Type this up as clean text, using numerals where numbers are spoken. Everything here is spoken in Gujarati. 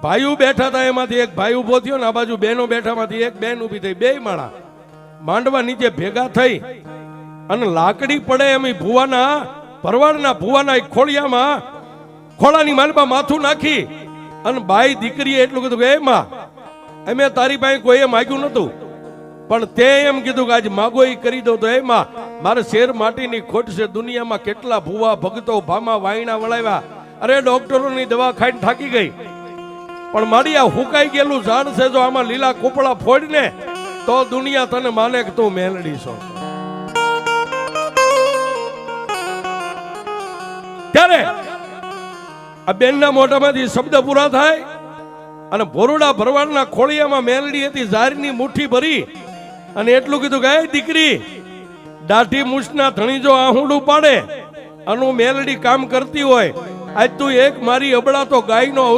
ભાઈઓ બેઠા હતા, એમાંથી એક ભાઈ ઉભો થયો ને આ બાજુ બહેનો બેઠામાંથી એક બેન ઊભી થઈ, બે માળા માંડવા નીચે ભેગા થઈ અને લાકડી પડે એમ ભુવાના ભરવાડના ભુવાના ખોળિયામાં ખોળાની માલમાં માથું નાખી અને બાઈ દીકરીએ એટલું કીધું કે એ માં, અમે તારી પાસે કોઈએ માગ્યું નતું, પણ તે એમ કીધું કે આજ માગો એ કરી દો. તો એ માં, મારે શેર માટીની ખોટ છે, દુનિયામાં કેટલા ભુવા ભગતો ભામા વાયણા વળાવ્યા, અરે ડોક્ટરોની દવા ખાઈને થાકી ગઈ, પણ મારી આ હુકાઈ ગયેલું ઝાડ છે, જો આમાં લીલા કોપડા ફોડીને તો દુનિયા તને માને કે તું મેલડી છો. ત્યારે આ બેનના મોઢામાંથી શબ્દ પૂરા થાય અને ભોરુડા ભરવાડના ખોળિયામાં મેલડી હતી, ઝારની મુઠ્ઠી ભરી અને એટલું કીધું કે દીકરી, દાઢી મૂછના ધણી જો આહુડું પાડે અને મેલડી કામ કરતી હોય, આજ તું એક મારી અબળા તો ગાયનો